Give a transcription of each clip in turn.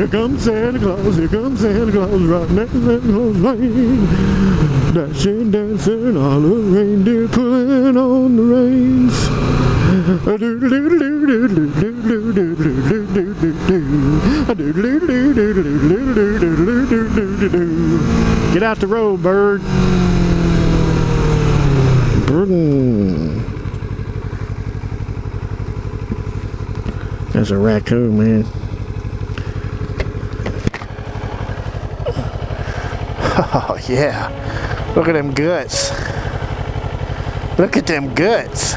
comes Santa Claus, here comes Santa Claus, right next to Santa Claus Lane. Dashing, dancing, all the reindeer pulling on the reins. Get out the road, bird. Birdin'. That's a raccoon, man. Oh yeah, look at them guts. Look at them guts.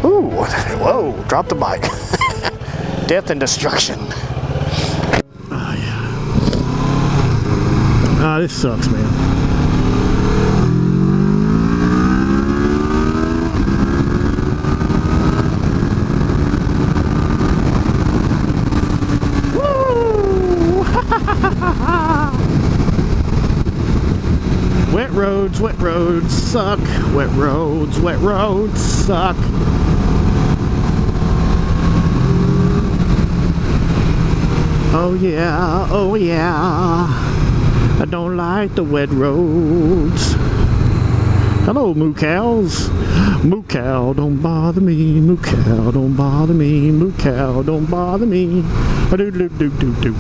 Ooh, whoa, drop the bike. Death and destruction. Oh yeah. Ah, this sucks, man. Wet roads suck. Wet roads suck. Oh yeah, oh yeah. I don't like the wet roads. Hello, moo cows. Moo cow, don't bother me. Moo cow, don't bother me. Moo cow, don't bother me. Do do do do do.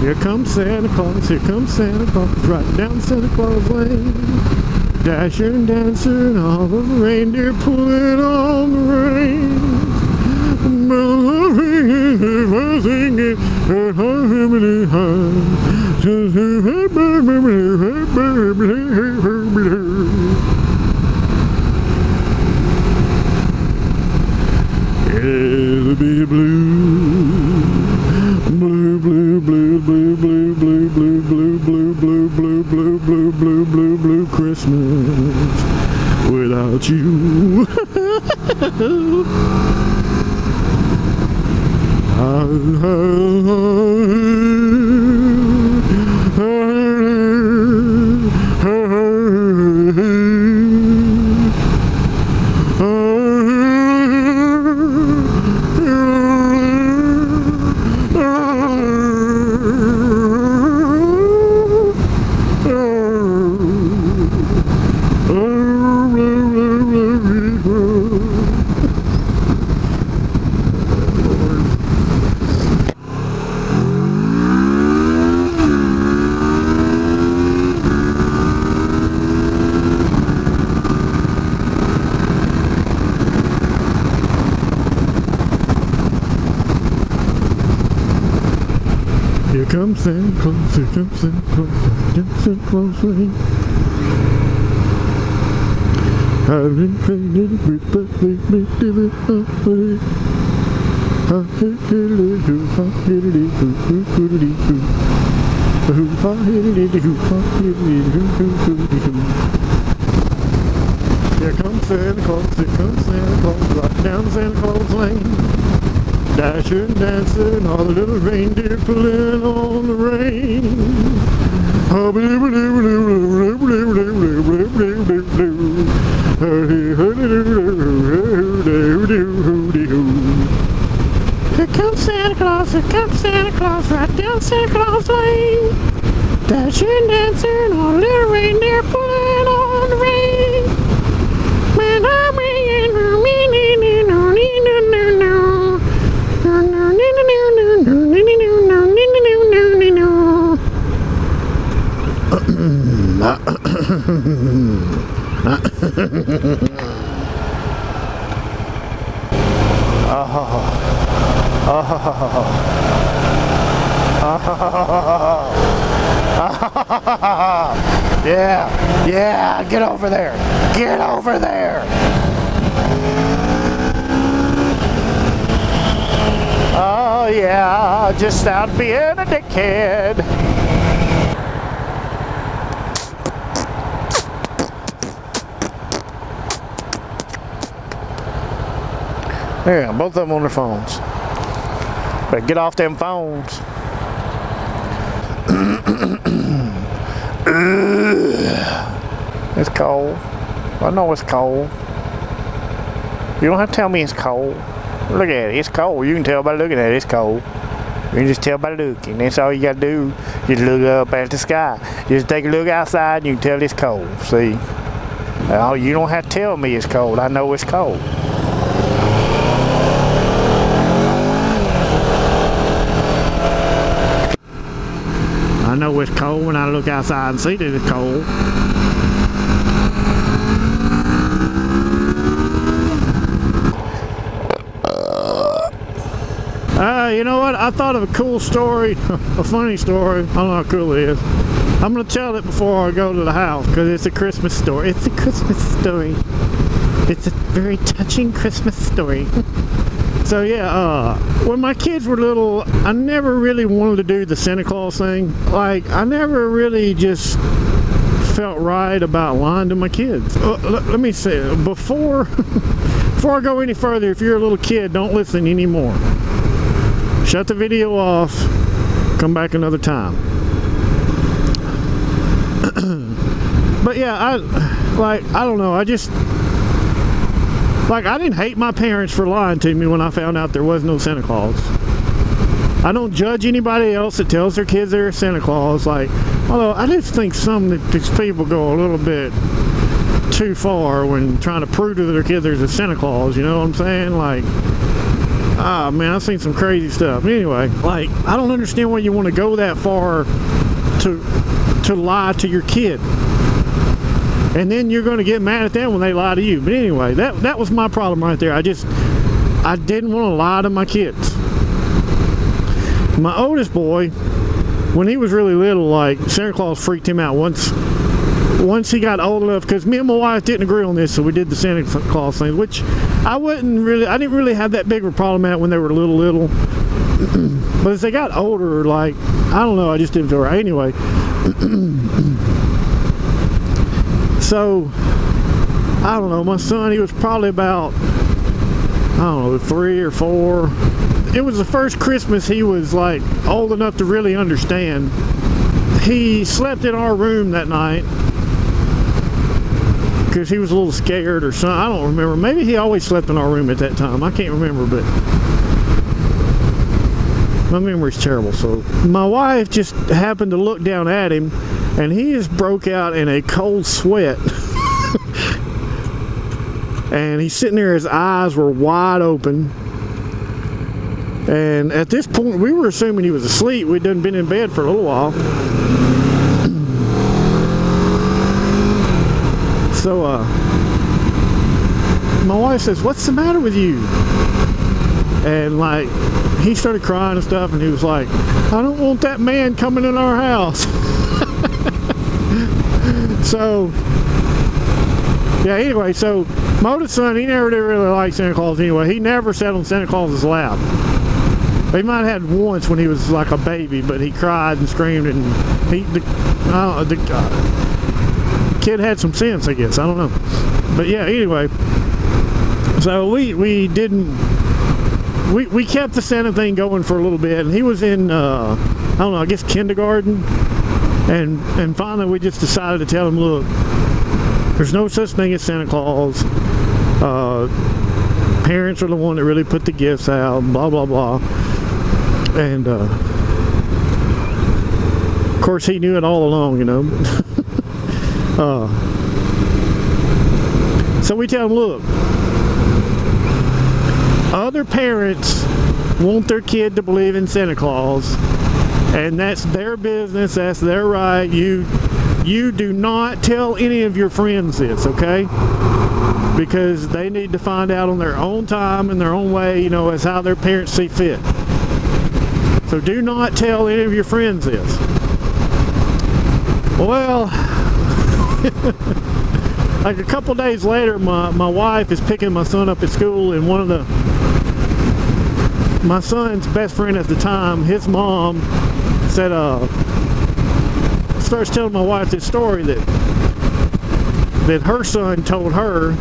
Here comes Santa Claus, here comes Santa Claus, right down Santa Claus Lane. Dasher and Dancer and all the reindeer pulling on the reins. It'll be blue. Blue, blue, blue, blue, blue, blue, blue, blue, blue, blue, blue, blue, blue, blue, blue, blue Christmas without you. Here comes Santa Claus, here comes Santa Claus, down Santa Claus Lane. Having painted with the baby divot up with it. Ha hiddly hoo, ha hiddly hoo, hoo hiddly hoo. Hoo ha hiddly hoo, ha hiddly hoo, hoo hiddly hoo. Here comes Santa Claus, here comes Santa Claus, right down Santa Claus Lane. Dasher and Dancer and all the little reindeer pulling on the reins. Here comes Santa Claus, right down Santa Claus Lane. Dasher and Dancer and all the little reindeer pulling on the reins. Man, I'm yeah, get over there. Get over there. Oh yeah, just out being a dickhead. Yeah, both of them on their phones. But get off them phones. It's cold. I know it's cold. You don't have to tell me it's cold. Look at it, it's cold. You can tell by looking at it, it's cold. You can just tell by looking. That's all you gotta do. Just look up at the sky. Just take a look outside and you can tell it's cold. See? Oh, you don't have to tell me it's cold. I know it's cold. I know it's cold when I look outside and see that it's cold. You know what? I thought of a cool story, a funny story. I don't know how cool it is. I'm going to tell it before I go to the house because it's a Christmas story. It's a Christmas story. It's a very touching Christmas story. So yeah, when my kids were little, I never really wanted to do the Santa Claus thing. Like, I never really just felt right about lying to my kids. Let me say, before I go any further, if you're a little kid, don't listen anymore. Shut the video off, come back another time. But yeah, I don't know, I didn't hate my parents for lying to me when I found out there was no Santa Claus. I don't judge anybody else that tells their kids they're Santa Claus, although I just think some of these people go a little bit too far when trying to prove to their kids there's a Santa Claus, you know what I'm saying? Ah, man, I've seen some crazy stuff. Anyway, I don't understand why you want to go that far to lie to your kid. And then you're going to get mad at them when they lie to you. But anyway, that was my problem right there. I didn't want to lie to my kids. My oldest boy, when he was really little, Santa Claus freaked him out once he got old enough, because me and my wife didn't agree on this, so we did the Santa Claus thing, which I didn't really have that big of a problem at when they were little. But as they got older, I don't know, I just didn't feel right. Anyway, so I don't know, my son, he was probably about, I don't know, 3 or 4. It was the first Christmas he was old enough to really understand. He slept in our room that night because he was a little scared or something. I don't remember. Maybe he always slept in our room at that time. I can't remember, but my memory's terrible. So my wife just happened to look down at him, and he just broke out in a cold sweat. And he's sitting there, his eyes were wide open. And at this point, we were assuming he was asleep. We'd done been in bed for a little while. So, my wife says, "What's the matter with you?" And he started crying and stuff, and he was like, "I don't want that man coming in our house." So, yeah, anyway, so my oldest son, he never did really like Santa Claus anyway. He never sat on Santa Claus's lap. He might have had once when he was like a baby, but he cried and screamed, and the kid had some sense, I guess. I don't know. But yeah, anyway, so we kept the Santa thing going for a little bit, and he was in I don't know, I guess kindergarten, and finally we just decided to tell him, look, there's no such thing as Santa Claus. Parents are the one that really put the gifts out, blah blah blah. And of course he knew it all along, you know. So we tell him, look, other parents want their kid to believe in Santa Claus, and that's their business, that's their right. You do not tell any of your friends this, okay? Because they need to find out on their own time and their own way, you know, as how their parents see fit. So do not tell any of your friends this. Well, like a couple days later, my wife is picking my son up at school, and my son's best friend at the time, his mom said, starts telling my wife this story that her son told her.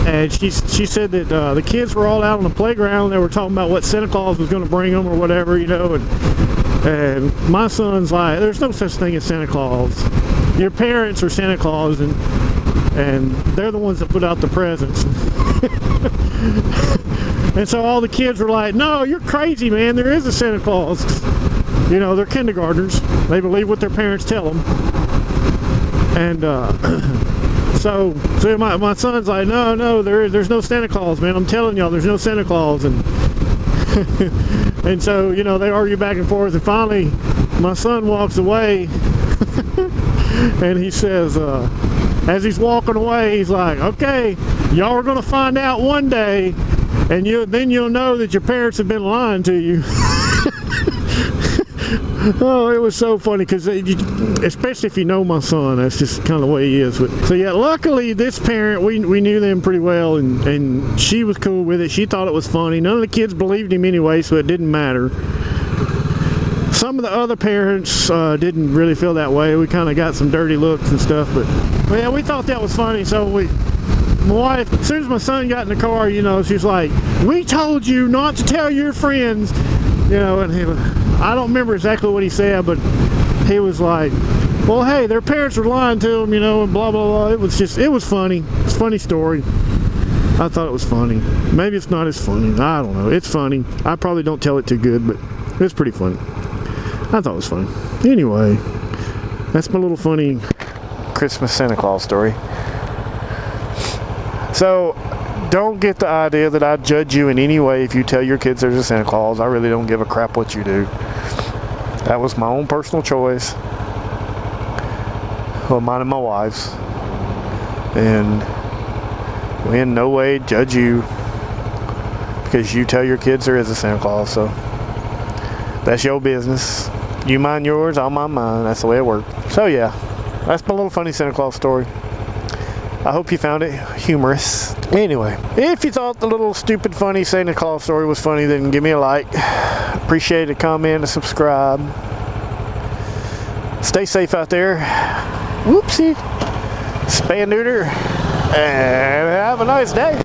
And she said that the kids were all out on the playground. They were talking about what Santa Claus was going to bring them or whatever, you know. And my son's like, there's no such thing as Santa Claus. Your parents are Santa Claus. And and they're the ones that put out the presents. And so all the kids were like, no, you're crazy, man, there is a Santa Claus. You know, they're kindergartners, they believe what their parents tell them. And so my son's like, no, there's no Santa Claus, man, I'm telling y'all, there's no Santa Claus. And and so, you know, they argue back and forth, and finally my son walks away. And he says, as he's walking away, he's like, okay, y'all are gonna find out one day, and then you'll know that your parents have been lying to you. Oh, it was so funny, because especially if you know my son, that's just kind of the way he is. But, so yeah, luckily this parent, we knew them pretty well, and she was cool with it. She thought it was funny. None of the kids believed him anyway, so it didn't matter. Some of the other parents didn't really feel that way. We kind of got some dirty looks and stuff, but yeah, we thought that was funny. So my wife, as soon as my son got in the car, you know, she's like, we told you not to tell your friends, you know. And I don't remember exactly what he said, but he was like, well, hey, their parents were lying to them, you know, and blah blah blah. It was funny. It's a funny story. I thought it was funny. Maybe it's not as funny, I don't know. It's funny. I probably don't tell it too good, but it's pretty funny. I thought it was funny. Anyway, that's my little funny Christmas Santa Claus story. So don't get the idea that I judge you in any way if you tell your kids there's a Santa Claus. I really don't give a crap what you do. That was my own personal choice. Well, mine and my wife's. And we in no way judge you because you tell your kids there is a Santa Claus. So that's your business. You mind yours, I'll mind mine. That's the way it works. So yeah, that's my little funny Santa Claus story. I hope you found it humorous. Anyway, if you thought the little stupid funny Santa Claus story was funny, then give me a like. Appreciate a comment, a subscribe. Stay safe out there. Whoopsie. Spay and neuter. And have a nice day.